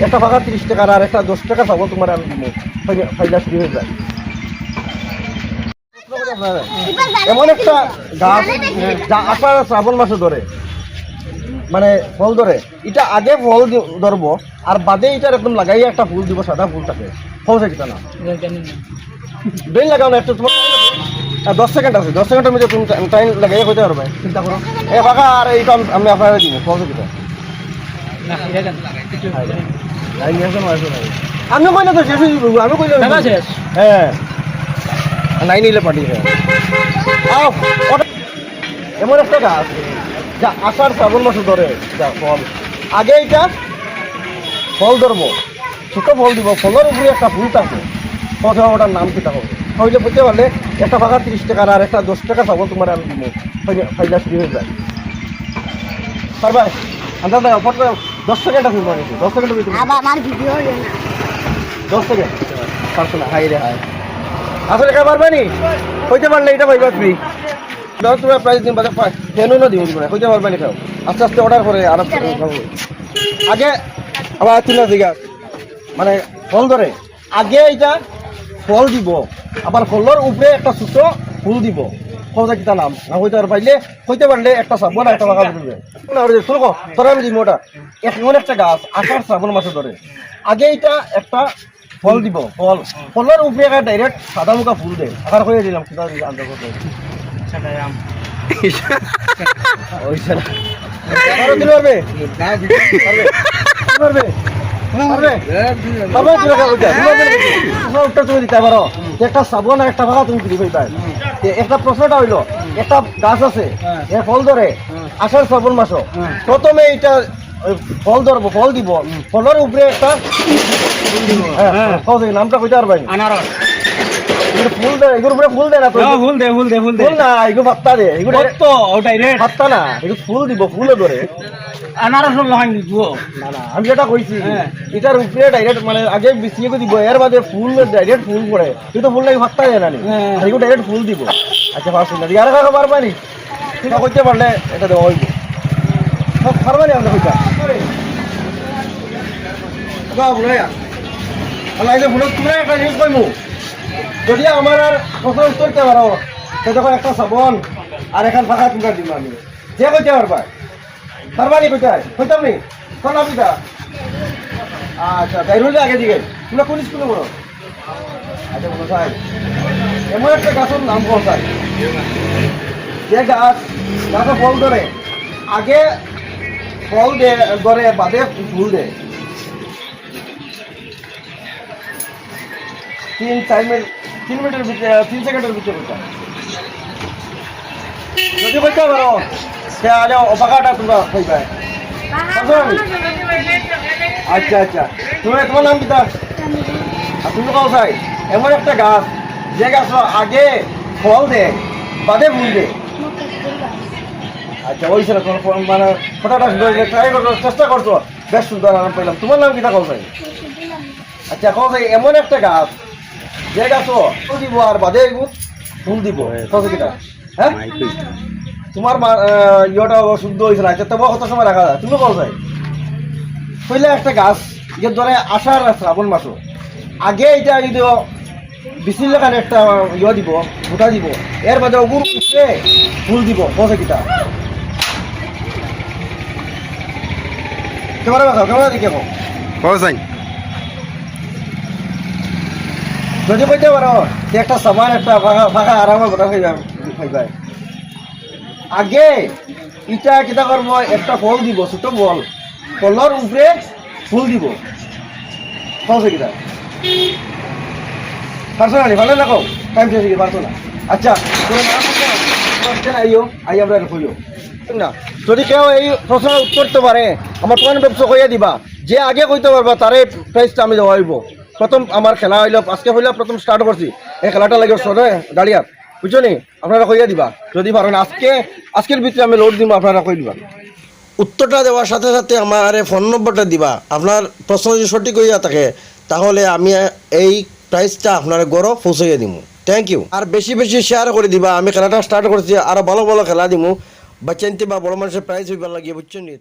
একটা ফাঁকা 30 টাকার আর একটা 10 টাকা পাবো তোমার আমি দিব ফাইলা শুরু হয়ে যায়। এমন একটা গাছ যা আষাঢ় শ্রাবণ মাসে ধরে মানে ফল ধরে, এটা আগে ফল ধরবো আর বাদে এটার একদম লাগাই একটা ফুল দিব, সাদা ফুল থাকে ফলছে কিনা না বেল লাগাও না একটু তোমার 10 সেকেন্ড আছে, 10 সেকেন্ডের মধ্যে তুমি টাইম লাগাই হইতে পারবে, চিন্তা করো এ ফাঁকা আর এইটা আমি আপনারা দিব ফলছে কিনা আমি কই না তো শেষ হয়ে যাবো, আমি কইলে হ্যাঁ নাই নিলে পাঠিয়ে দেয়। এমন একটা গাছ যা আষাঢ় শ্রাবণ মাসে ধরে যা ফল, আগে এটা ফল ধরবো, ছোট ফল দিব, ফলের উপরে একটা ফুল থাকে, প্রথমে ওটার নাম কি থাকবে হইলে বুঝতে পারলে একটা ফাঁকা 30 টাকার আর একটা 10 টাকা পাবো তোমার আমি দিব ফাইলা শুরু হয়ে যায়। পারবে আন্দাজ 10 সেকেন্ড আছে, 10 সেকেন্ড 10 সেকেন্ড পারছো না, হাই রে হাই আসলে কা পারবে নি হইতে পারলে এটা পাইবা তুমি দাও, তোমার প্রাইস দিন বাজার ফেনও না দিব না হইতে পারবে নি খাও, আস্তে আস্তে অর্ডার করে আর আগে আবার তিনটা জায়গা মানে ফল ধরে, আগে এটা ফল দিব আবার ফলের উপরে একটা ছোট ফুল দিব, ফলটা কিতা নাম না হইতে পারলে হইতে পারলে একটা সাবন একটা লাগা দিবে শুনো তোরা আমি দিব ওটা এমন একটা গাছ আষাঢ় শ্রাবণ মাসে ধরে, আগে এটা একটা ফল দিব, ফলের উপরে একটা ডাইরেক্ট সাদা মুখা ফুল দেয়, আবার হয়ে দিলাম কিতা আন্দাজ করতে একটা সাবন একটা ভাগা তুমি ফ্রি পাই। একটা প্রশ্নটা হইলো একটা গাছ আছে ফল ধরে আষাঢ় শ্রাবণ মাস, প্রথমে এটা ফল ধরবো, ফল দিব, ফলের উপরে একটা নামটা কইতে পারবেন ফুল দেয়, এগুলোর উপরে ফুল দেয় না ফুল না, এগুলো পাত্তা দেয়, এগুলো পাত্তা না, এগুলো ফুল দিব, ফুলও ধরে আনারস না না আমি যেটা কইছি এটার উপরে ডাইরেক্ট মানে আগে বিছিয়ে দিব, এর বাদে ফুল ডাইরেক্ট ফুল পড়ে, কিন্তু ফুল নাকি পাত্তা দেয় না, এগুলো ডাইরেক্ট ফুল দিব। আচ্ছা পারছি না আর কাকা পারবানি সেটা কইতে পারলে এটা দেওয়া হইব সব পারবানি আমরা কইতা একটা জিনিস কইমু, যদি আমার আর প্রশ্ন উত্তর দিতে পারো সে যখন একটা সাবন আর এখন ফাঁকা টুকা দিব আমি যে কইতে পারবা পারবানি কইতাই কইতাম নি কোন নামটা আচ্ছা তাই রইলে আগে দিকে তোমরা কোন স্কুলে পড়ো? আচ্ছা বলো ভাই এমন একটা গাছের নাম বলতাই যে গাছে ফল ধরে, আগে ফল ধরে বাদে ফুল দেয়, 3 মিনিটের ভিতরে 3 সেকেন্ডের ভিতরে বলতাম যদি বলতে পারো তাহলে অপাকাটা তোমরা খাইবে। আচ্ছা আচ্ছা তোমার নাম কি তা? আর তুমি কাউ চাই এমন একটা গাছ যে গাছ আগে ফল দেয় বাদে ফুল দেয়। আচ্ছা ওই ছিল তোমার মানে ফটাটা ট্রাই করছো, চেষ্টা করছো, বেশ সুন্দর আরাম পেলাম। তোমার নাম কি তা কাউ চাই? আচ্ছা কাউ চাই এমন একটা গাছ যে গাছ ফুল দিব আর বাদে ফুল দিব, কিটা হ্যাঁ তোমার ইয়েটা শুদ্ধ হয়েছে না, তবে কত সময় রাখা যায় তুমি বল যাই পইলে একটা গাছ যে ধরে আষাঢ় শ্রাবণ মাস, আগে এটা যদি বিচির কারণে একটা ইয়ে দিব গোটা দিব, এর বাদে ওগুর উঠে ফুল দিব বসে কিটা কেমন কেমন দিকে চাই যদি কইতে পারো একটা সামান একটা ফাঁকা আরামে গোটা খাইবাই। আগে ইটা কিতা করবো একটা ফল দিব, ছোট ফল, ফলের উপরে ফুল দিব, ফলছে কিতা পারছো না ভালো না কও টাইম শেষ হয়ে পারছো না। আচ্ছা আইও আই আমরা কইও না, যদি কেউ এই প্রশ্নের উত্তর করতে পারে আমার কোন ব্যবসা কইয়া দিবা, যে আগে কইতে পারবা তারে প্রাইসটা আমি দেওয়া হইব। প্রথম আমার খেলা হইল আজকে হইলে প্রথম স্টার্ট করছি, এই খেলাটা লাগে দাঁড়িয়া বুঝছো নি, আপনারা কইয়া দিবা যদি পারেন আজকের ভিতরে আমি লোড দিব, আপনারা কই দিবা। উত্তরটা দেওয়ার সাথে সাথে আমার ফোন নম্বরটা দিবা, আপনার প্রশ্ন যদি সঠিক হইয়া থাকে তাহলে আমি এই প্রাইসটা আপনার গড় পৌঁছাইয়া দিব। Thank you. আর বেশি বেশি শেয়ার করে দিবা, আমি খেলাটা স্টার্ট করছি, আরও ভালো ভালো খেলা দিব, বাচ্চাইতে বা বড় মানুষের প্রাইজ হইবার লাগিয়ে বুঝছেন নি।